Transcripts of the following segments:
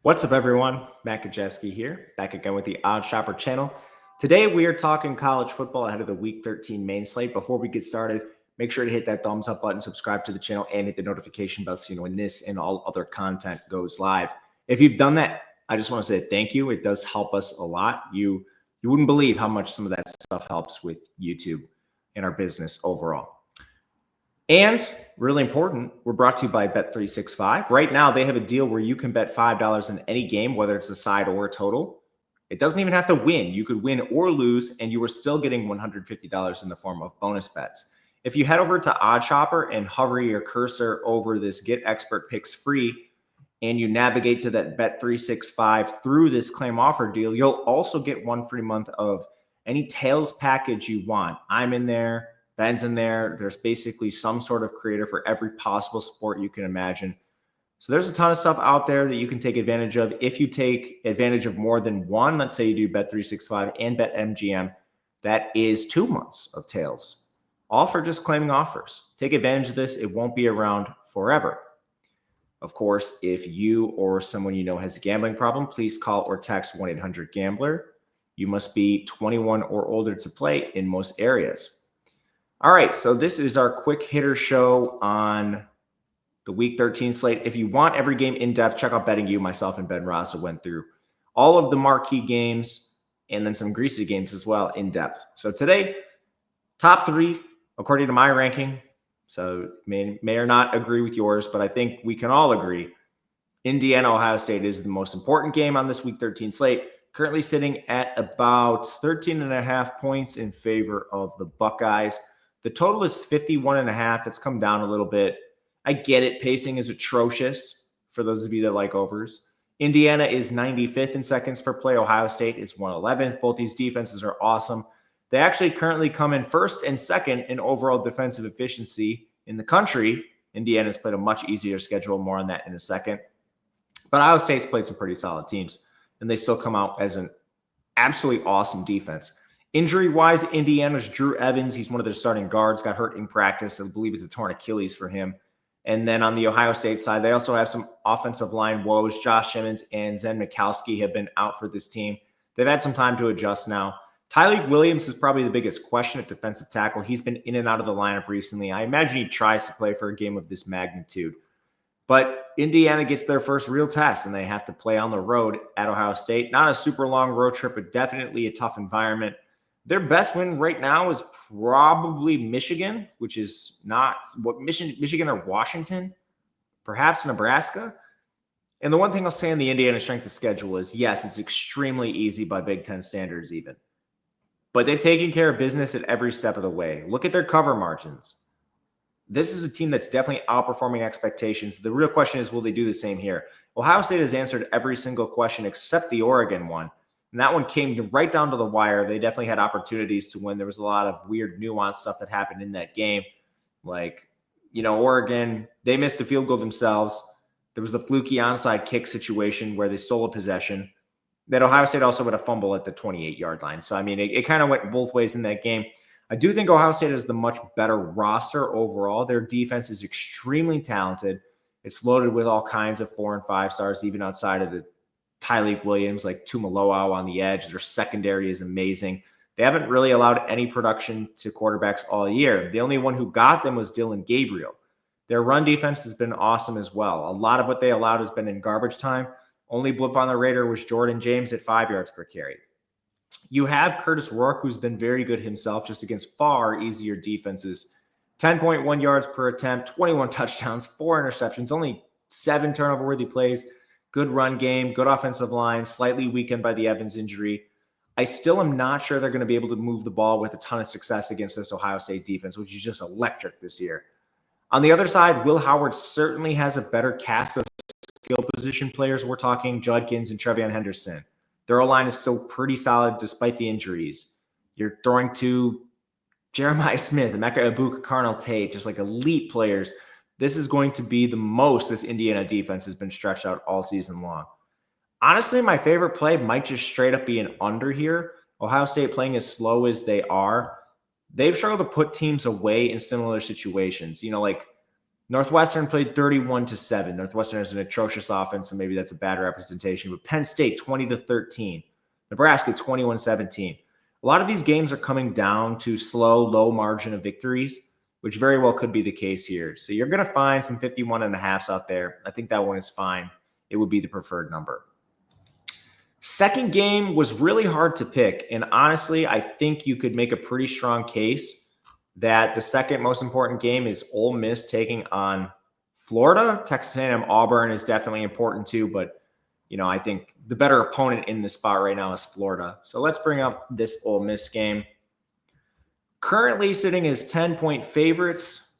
What's up, everyone? Matt Gajewski here, back again with the Odd Shopper channel. Today, we are talking college football ahead of the Week 13 main slate. Before we get started, make sure to hit that thumbs up button, subscribe to the channel, and hit the notification bell so you know when this and all other content goes live. If you've done that, I just want to say thank you. It does help us a lot. You wouldn't believe how much some of that stuff helps with YouTube and our business overall. And really important, we're brought to you by Bet365. Right now, they have a deal where you can bet $5 in any game, whether it's a side or a total. It doesn't even have to win. You could win or lose, and you are still getting $150 in the form of bonus bets. If you head over to Odd Shopper and hover your cursor over this Get Expert Picks Free, and you navigate to that Bet365 through this claim offer deal, you'll also get one free month of any Tails package you want. I'm in there. Ben's in there. There's basically some sort of creator for every possible sport you can imagine. So there's a ton of stuff out there that you can take advantage of. If you take advantage of more than one, let's say you do Bet365 and BetMGM, that is 2 months of Tails, all for just claiming offers. Take advantage of this. It won't be around forever. Of course, if you or someone you know has a gambling problem, please call or text 1-800-GAMBLER. You must be 21 or older to play in most areas. All right, so this is our quick hitter show on the Week 13 slate. If you want every game in depth, check out Betting You. Myself and Ben Rasa went through all of the marquee games and then some greasy games as well in depth. So today, top 3, according to my ranking. So may or not agree with yours, but I think we can all agree Indiana-Ohio State is the most important game on this Week 13 slate. Currently sitting at about 13.5 points in favor of the Buckeyes. The total is 51.5. That's come down a little bit. I get it. Pacing is atrocious for those of you that like overs. Indiana is 95th in seconds per play. Ohio State is 111th. Both these defenses are awesome. They actually currently come in first and second in overall defensive efficiency in the country. Indiana's played a much easier schedule. More on that in a second. But Ohio State's played some pretty solid teams, and they still come out as an absolutely awesome defense. Injury-wise, Indiana's Drew Evans, he's one of their starting guards, got hurt in practice. I believe it's a torn Achilles for him. And then on the Ohio State side, they also have some offensive line woes. Josh Simmons and Zen Mikowski have been out for this team. They've had some time to adjust now. Tyleik Williams is probably the biggest question at defensive tackle. He's been in and out of the lineup recently. I imagine he tries to play for a game of this magnitude. But Indiana gets their first real test, and they have to play on the road at Ohio State. Not a super long road trip, but definitely a tough environment. Their best win right now is probably Michigan, which is not what Michigan or Washington, perhaps Nebraska. And the one thing I'll say on the Indiana strength of schedule is, yes, it's extremely easy by Big Ten standards even. But they've taken care of business at every step of the way. Look at their cover margins. This is a team that's definitely outperforming expectations. The real question is, will they do the same here? Ohio State has answered every single question except the Oregon one. And that one came right down to the wire. They definitely had opportunities to win. There was a lot of weird nuanced stuff that happened in that game. Like, Oregon, they missed a field goal themselves. There was the fluky onside kick situation where they stole a possession. That Ohio State also had a fumble at the 28-yard line. So, it kind of went both ways in that game. I do think Ohio State is the much better roster overall. Their defense is extremely talented. It's loaded with all kinds of 4 and 5 stars, even outside of the Tyleik Williams, like Tumaloau on the edge. Their secondary is amazing. They haven't really allowed any production to quarterbacks all year. The only one who got them was Dylan Gabriel. Their run defense has been awesome as well. A lot of what they allowed has been in garbage time. Only blip on the radar was Jordan James at 5 yards per carry. You have Curtis Rourke, who's been very good himself, just against far easier defenses. 10.1 yards per attempt, 21 touchdowns, 4 interceptions, only 7 turnover-worthy plays. Good run game, good offensive line, slightly weakened by the Evans injury. I still am not sure they're going to be able to move the ball with a ton of success against this Ohio State defense, which is just electric this year. On the other side, Will Howard certainly has a better cast of skill position players. We're talking Judkins and Trevion Henderson. Their O-line is still pretty solid despite the injuries. You're throwing to Jeremiah Smith, Emeka Egbuka, Carnell Tate, just like elite players. This is going to be the most this Indiana defense has been stretched out all season long. Honestly, my favorite play might just straight up be an under here. Ohio State playing as slow as they are. They've struggled to put teams away in similar situations. Northwestern played 31-7. Northwestern has an atrocious offense, so maybe that's a bad representation. But Penn State 20-13. Nebraska 21-17. A lot of these games are coming down to slow, low margin of victories, which very well could be the case here. So you're going to find some 51.5s out there. I think that one is fine. It would be the preferred number. Second game was really hard to pick. And honestly, I think you could make a pretty strong case that the second most important game is Ole Miss taking on Florida. Texas A&M Auburn is definitely important too, but I think the better opponent in this spot right now is Florida. So let's bring up this Ole Miss game. Currently sitting as 10-point favorites,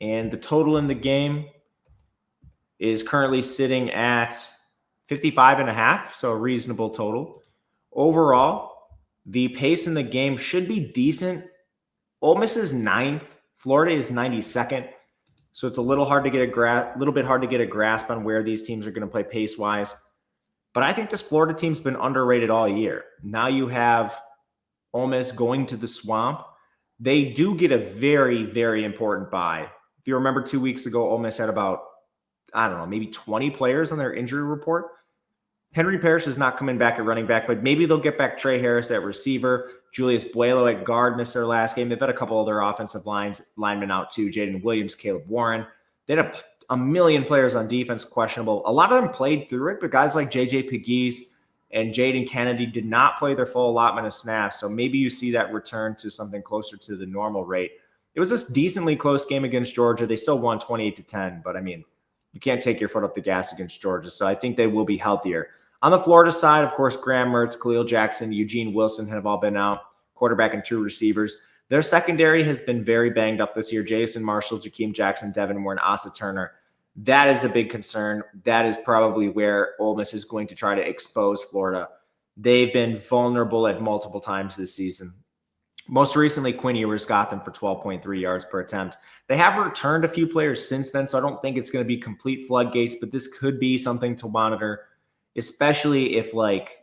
and the total in the game is currently sitting at 55.5, so a reasonable total. Overall, the pace in the game should be decent. Ole Miss is 9th. Florida is 92nd. So it's a little hard to get a grasp on where these teams are going to play pace-wise. But I think this Florida team's been underrated all year. Now you have Ole Miss going to the Swamp. They do get a very, very important bye. If you remember 2 weeks ago, Ole Miss had about, maybe 20 players on their injury report. Henry Parrish is not coming back at running back, but maybe they'll get back Trey Harris at receiver. Julius Buelo at guard missed their last game. They've had a couple other offensive linemen out too. Jaden Williams, Caleb Warren. They had a million players on defense questionable. A lot of them played through it, but guys like J.J. Pegues and Jaden Kennedy did not play their full allotment of snaps. So maybe you see that return to something closer to the normal rate. It was a decently close game against Georgia. They still won 28-10, but you can't take your foot off the gas against Georgia. So I think they will be healthier. On the Florida side, of course, Graham Mertz, Khalil Jackson, Eugene Wilson have all been out, quarterback and 2 receivers. Their secondary has been very banged up this year. Jason Marshall, Jakeem Jackson, Devin Moore, and Asa Turner. That is a big concern. That is probably where Ole Miss is going to try to expose Florida. They've been vulnerable at multiple times this season. Most recently, Quinn Ewers got them for 12.3 yards per attempt. They have returned a few players since then, so I don't think it's going to be complete floodgates, but this could be something to monitor, especially if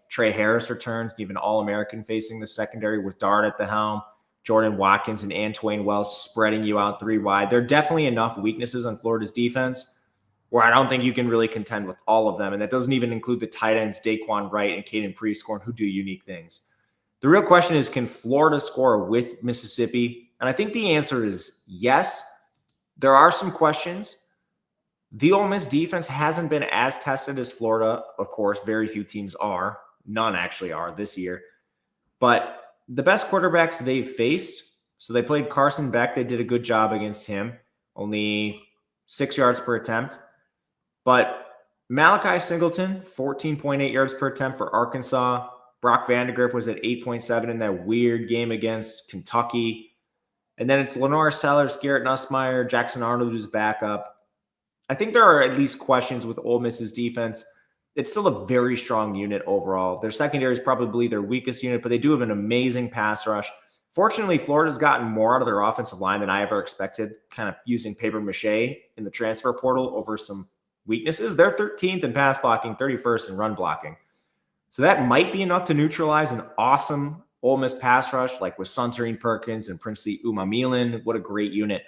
Trey Harris returns, even All-American facing the secondary with Dart at the helm, Jordan Watkins and Antwain Wells spreading you out 3 wide. There are definitely enough weaknesses on Florida's defense where I don't think you can really contend with all of them. And that doesn't even include the tight ends, Daquan Wright and Caden Prescorn, who do unique things. The real question is, can Florida score with Mississippi? And I think the answer is yes. There are some questions. The Ole Miss defense hasn't been as tested as Florida. Of course, very few teams are. None actually are this year. But the best quarterbacks they've faced, so they played Carson Beck. They did a good job against him. Only 6 yards per attempt. But Malachi Singleton, 14.8 yards per attempt for Arkansas. Brock Vandegrift was at 8.7 in that weird game against Kentucky. And then it's Lenore Sellers, Garrett Nussmeier, Jackson Arnold, who's backup. I think there are at least questions with Ole Miss's defense. It's still a very strong unit overall. Their secondary is probably their weakest unit, but they do have an amazing pass rush. Fortunately, Florida's gotten more out of their offensive line than I ever expected, kind of using paper mache in the transfer portal over some weaknesses. They're 13th in pass blocking, 31st in run blocking. So that might be enough to neutralize an awesome Ole Miss pass rush, like with Suntarine Perkins and Princely Umamilin. What a great unit.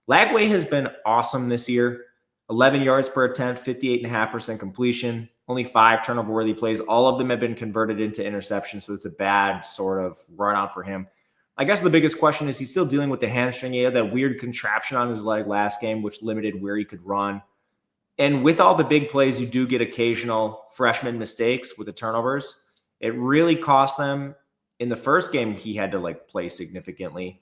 Lagway has been awesome this year. 11 yards per attempt, 58.5% completion, only 5 turnover-worthy plays. All of them have been converted into interceptions, so it's a bad sort of run out for him. I guess the biggest question is he's still dealing with the hamstring. He had that weird contraption on his leg last game, which limited where he could run. And with all the big plays, you do get occasional freshman mistakes with the turnovers. It really cost them. In the first game, he had to play significantly.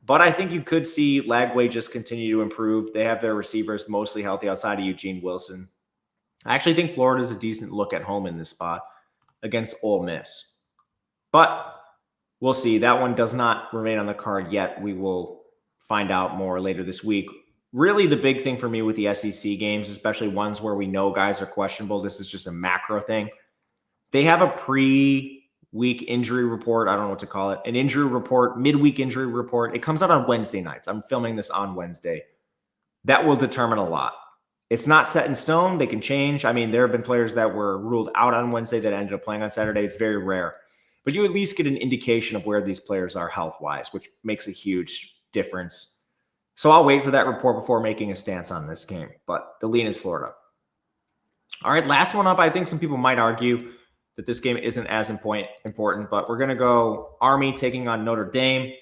But I think you could see Lagway just continue to improve. They have their receivers mostly healthy outside of Eugene Wilson. I actually think Florida is a decent look at home in this spot against Ole Miss. But we'll see. That one does not remain on the card yet. We will find out more later this week. Really, the big thing for me with the SEC games, especially ones where we know guys are questionable, this is just a macro thing. They have a pre-week injury report. I don't know what to call it. An injury report, midweek injury report. It comes out on Wednesday nights. I'm filming this on Wednesday. That will determine a lot. It's not set in stone. They can change. There have been players that were ruled out on Wednesday that ended up playing on Saturday. It's very rare. But you at least get an indication of where these players are health-wise, which makes a huge difference. So I'll wait for that report before making a stance on this game, but the lean is Florida. All right, last one up. I think some people might argue that this game isn't as important, but we're going to go Army taking on Notre Dame.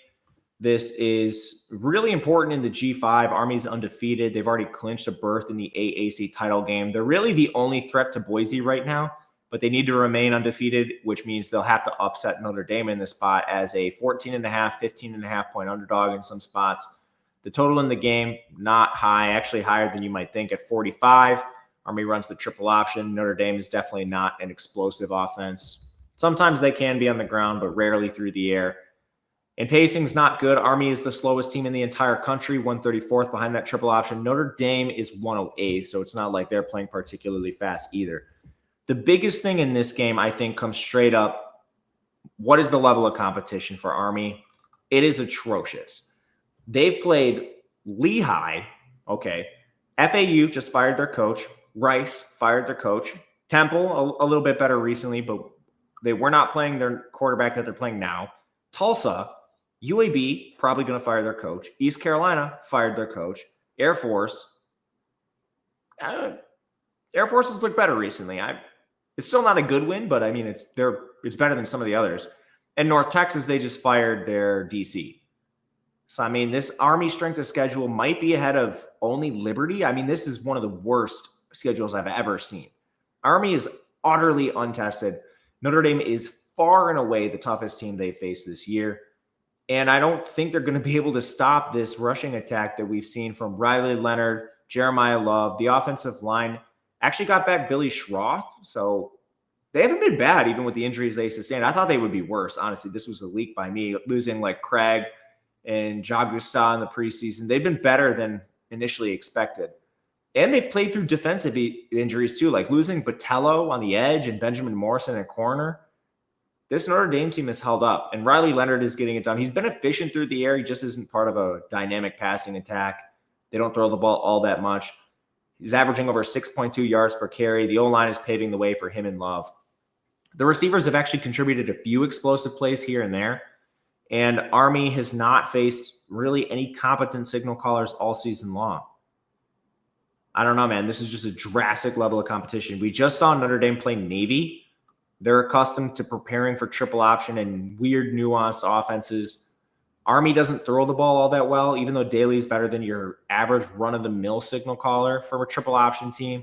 This is really important in the G5. Army's undefeated. They've already clinched a berth in the AAC title game. They're really the only threat to Boise right now, but they need to remain undefeated, which means they'll have to upset Notre Dame in this spot as a 14.5, 15.5 point underdog in some spots. The total in the game, not high, actually higher than you might think at 45. Army runs the triple option. Notre Dame is definitely not an explosive offense. Sometimes they can be on the ground, but rarely through the air. And pacing's not good. Army is the slowest team in the entire country, 134th behind that triple option. Notre Dame is 108th, so it's not like they're playing particularly fast either. The biggest thing in this game, I think, comes straight up. What is the level of competition for Army? It is atrocious. They've played Lehigh. Okay. FAU just fired their coach. Rice fired their coach. Temple, a little bit better recently, but they were not playing their quarterback that they're playing now. Tulsa, UAB, probably going to fire their coach. East Carolina fired their coach. Air Force. Air Forces look better recently. It's still not a good win, but I mean, it's better than some of the others. And North Texas, they just fired their DC. So, I mean, this Army strength of schedule might be ahead of only Liberty. I mean, this is one of the worst schedules I've ever seen. Army is utterly untested. Notre Dame is far and away the toughest team they faced this year. And I don't think they're going to be able to stop this rushing attack that we've seen from Riley Leonard, Jeremiah Love. The offensive line actually got back Billy Schroth. So they haven't been bad, even with the injuries they sustained. I thought they would be worse. Honestly, this was a leak by me, losing like Craig and Jagusa in the preseason. They've been better than initially expected. And they've played through defensive injuries too, like losing Botello on the edge and Benjamin Morrison at corner. This Notre Dame team has held up, and Riley Leonard is getting it done. He's been efficient through the air. He just isn't part of a dynamic passing attack. They don't throw the ball all that much. He's averaging over 6.2 yards per carry. The O-line is paving the way for him and Love. The receivers have actually contributed a few explosive plays here and there, and Army has not faced really any competent signal callers all season long. I don't know, man. This is just a drastic level of competition. We just saw Notre Dame play Navy. They're accustomed to preparing for triple option and weird, nuanced offenses. Army doesn't throw the ball all that well, even though Daly is better than your average run-of-the-mill signal caller for a triple option team.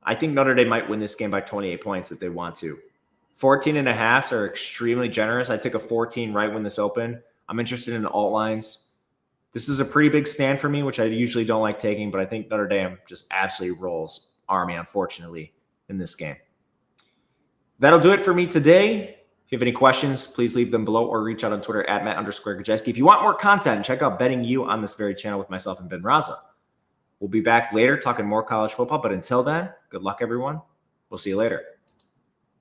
I think Notre Dame might win this game by 28 points if they want to. 14.5 are extremely generous. I took a 14 right when this opened. I'm interested in alt lines. This is a pretty big stand for me, which I usually don't like taking, but I think Notre Dame just absolutely rolls Army, unfortunately, in this game. That'll do it for me today. If you have any questions, please leave them below or reach out on Twitter at Matt_Gajewski. If you want more content, check out Betting You on this very channel with myself and Ben Raza. We'll be back later talking more college football, but until then, good luck, everyone. We'll see you later.